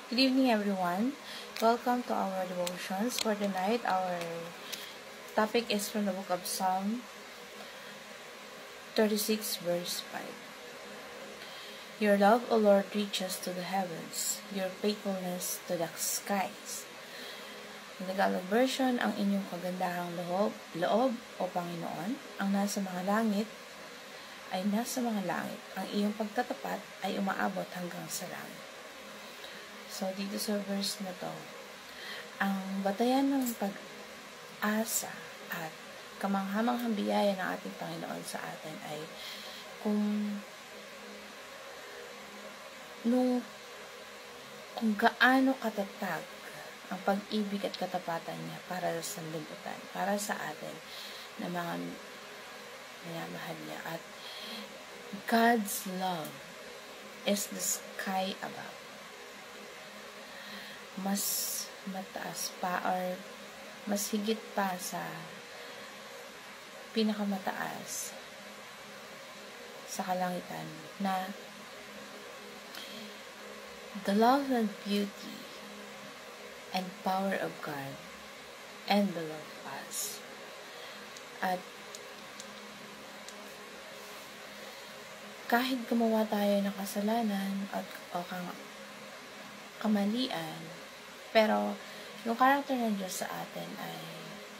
Good evening, everyone. Welcome to our devotions for the night. Our topic is from the book of Psalm 36, verse 5. Your love, O Lord, reaches to the heavens, your faithfulness to the skies. In Tagalog version, ang inyong kagandahang loob, O Panginoon, ang nasa mga langit ay nasa mga langit. Ang iyong pagtatapat ay umaabot hanggang sa langit. So, dito sa verse na to, ang batayan ng pag-asa at kamanghamanghang biyaya ng ating Panginoon sa atin ay kung gaano katatag ang pag-ibig at katapatan niya para sa sanlibutan, para sa atin na mga minamahal niya. At God's love is the sky above. Mas mataas pa or mas higit pa sa pinakamataas sa kalangitan na the love and beauty and power of God envelop us. At kahit gumawa tayo ng kasalanan o kamalian, pero yung character ng Diyos sa atin ay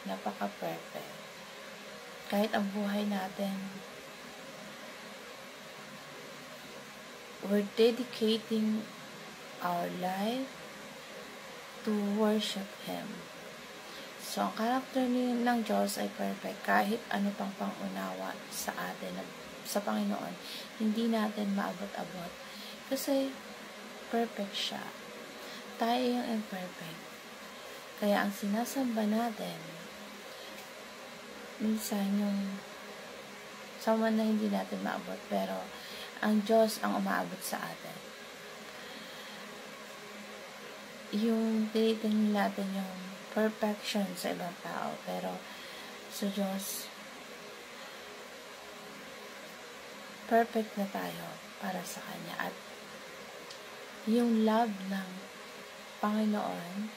napaka-perfect. Kahit ang buhay natin, we're dedicating our life to worship Him. So, ang character ng Diyos ay perfect. Kahit ano pang pangunawa sa atin, sa Panginoon, hindi natin maabot-abot. Kasi, perfect siya. Tayo yung imperfect. Kaya ang sinasamba natin, minsan yung someone na hindi natin maabot, pero ang Diyos ang umaabot sa atin. Yung tinitingnan natin yung perfection sa ibang tao, pero sa Diyos, perfect na tayo para sa Kanya. At yung love ng Panginoon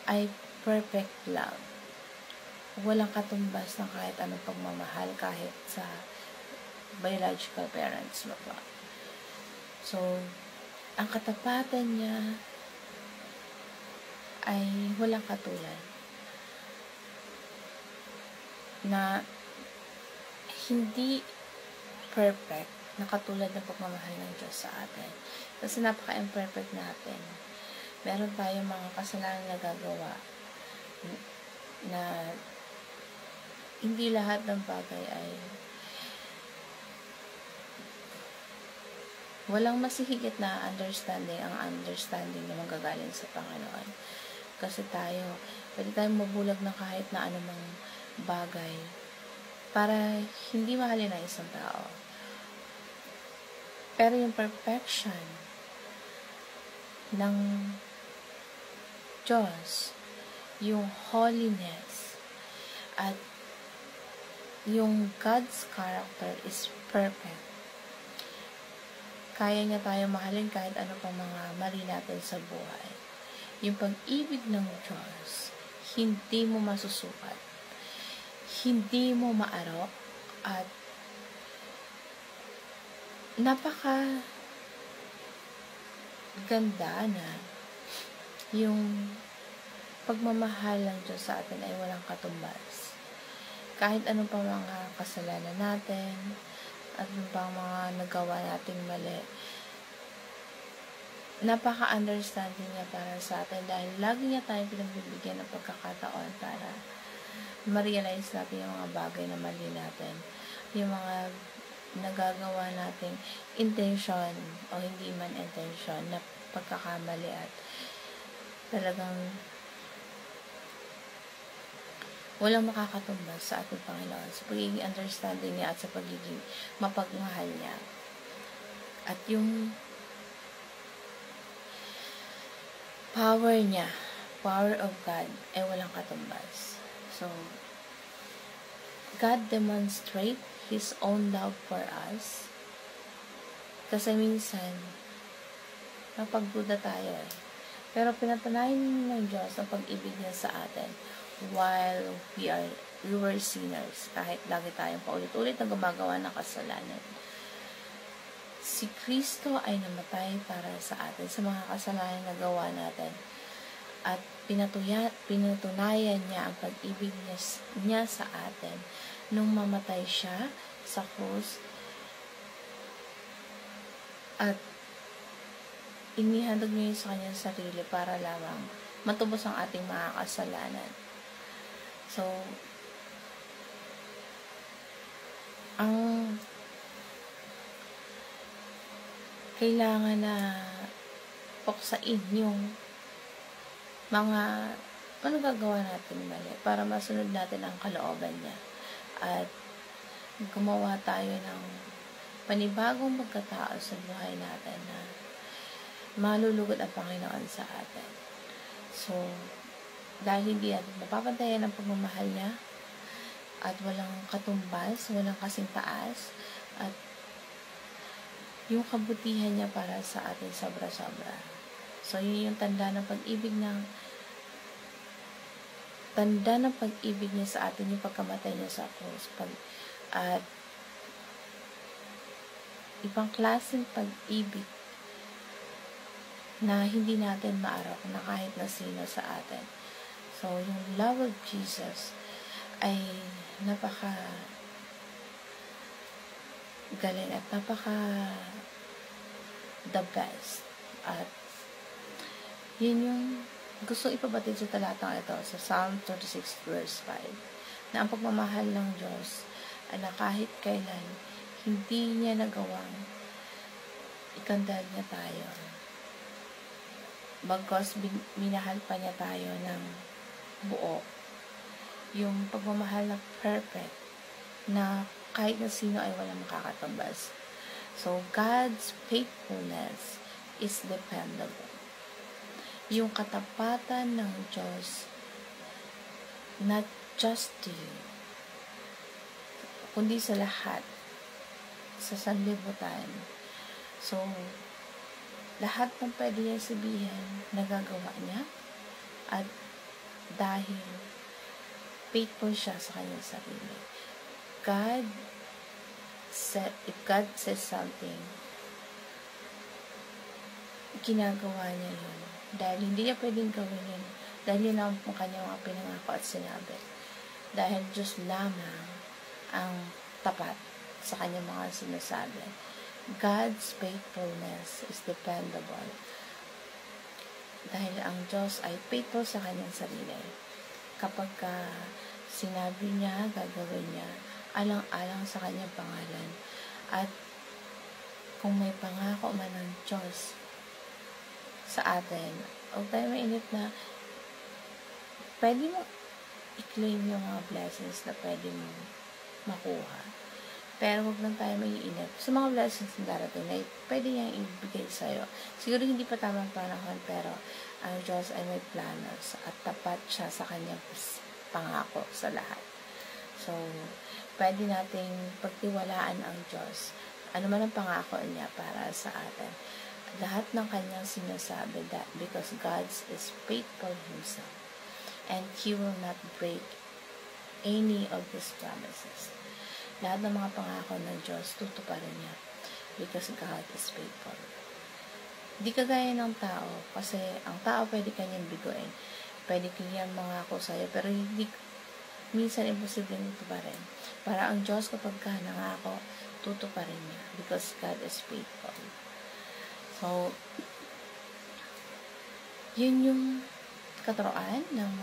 ay perfect love. Walang katumbas ng kahit anong pagmamahal, kahit sa biological parents mo pa. So, ang katapatan niya ay walang katulad. Na hindi perfect na katulad ng pagmamahal ng Diyos sa atin. Kasi napaka-imperfect natin. Meron tayong mga kasalanan na gagawa na hindi lahat ng bagay ay walang masihigit na understanding. Ang understanding na manggagaling sa Panginoon. Kasi pwede tayong mabulag ng kahit na anumang bagay para hindi mahalin ng isang tao. Pero yung perfection ng Diyos, yung holiness, at yung God's character is perfect. Kaya niya tayo mahalin kahit ano pang mga mali natin sa buhay. Yung pag-ibig ng Diyos, hindi mo masusukat, hindi mo maarok, at napaka ganda na yung pagmamahal ng Diyos sa atin ay walang katumbas. Kahit anong pa mga kasalanan natin, at anong pang mga nagawa nating mali, napaka-understanding niya para sa atin dahil lagi niya tayong pinagbibigyan ng pagkakataon para ma-realize natin yung mga bagay na mali natin, yung mga nagagawa nating intention o hindi man intention na pagkakamali, at talagang walang makakatumbas sa ating Panginoon sa pagiging understanding niya at sa pagiging mapagmahal niya. At yung power niya, power of God, ay walang katumbas. So, God demonstrate His own love for us. Kasi minsan, napagduda tayo Pero pinatunayan ng Diyos ang pag-ibig niya sa atin while we were sinners, kahit lagi tayong paulit-ulit na gumagawa ng kasalanan. Si Kristo ay namatay para sa atin, sa mga kasalanan na gawa natin. At pinatunayan niya ang pag-ibig niya sa atin nung mamatay siya sa krus at inihandog niya sa kanyang sarili para lamang matubos ang ating mga kasalanan. So, ang kailangan na puksain yung mga ano gagawa natin mali para masunod natin ang kalooban niya at gumawa tayo ng panibagong pagkatao sa buhay natin na malulugod ang Panginoon sa atin. So, dahil hindi natin mapapantayan ang pagmamahal niya at walang katumbas, walang kasing taas, at yung kabutihan niya para sa atin sobra-sobra. So, yun yung tanda ng pag-ibig niya sa atin, yung pagkamatay niya sa krus. At ibang klaseng pag-ibig na hindi natin maarok na kahit na sino sa atin. So, yung love of Jesus ay napaka galing at napaka the best. At yun yung gusto ipabatid sa talatang ito sa Psalm 36 verse 5 na ang pagmamahal ng Diyos ay na kahit kailan hindi niya nagawang ikandal niya tayo. Bagkos minahal pa niya tayo ng buo. Yung pagmamahal na perfect na kahit na sino ay walang makakatambas. So, God's faithfulness is dependable. Yung katapatan ng Diyos, not just to you, kundi sa lahat, sa sanlibutan. So, lahat ng pwede niya sabihin, nagagawa niya, at dahil faithful siya sa kanyang sarili. If God says something, ginagawa niya yun. Dahil hindi niya pwedeng gawin yun. Dahil yun ang kanyang mga pinangako at sinabi. Dahil Diyos lamang ang tapat sa kanyang mga sinasabi. God's faithfulness is dependable. Dahil ang Diyos ay faithful sa kanyang sarili. Kapag sinabi niya, gagawin niya, alang-alang sa kanyang pangalan. At kung may pangako man ng Diyos sa atin, huwag tayo mainip na pwede mo i-claim yung mga blessings na pwede mo makuha. Pero huwag lang tayo maiinip sa mga blessings na darating na pwede niyang ibigay sa'yo. Siguro hindi pa tamang panahon, pero ang Diyos ay may planos at tapat siya sa kanyang pangako sa lahat. So, pwede nating pagtiwalaan ang Diyos. Ano man ang pangako niya para sa atin. Lahat ng kanyang sinasabi that because God is faithful himself and He will not break any of His promises. Lahat ng mga pangako ng Diyos, tutuparin niya because God is faithful. Di kagaya ng tao, kasi ang tao pwede kanyang biguin. Pwede kanyang mangako sa'yo, pero hindi, minsan imposible nito pa rin. Para ang Diyos kapag ka nangako, tutuparin niya because God is faithful. So, yun yung katuroan ng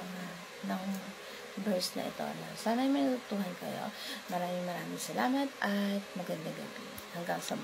verse na ito. Sana ay may natutuhan kayo. Maraming salamat at magandang gabi. Hanggang sa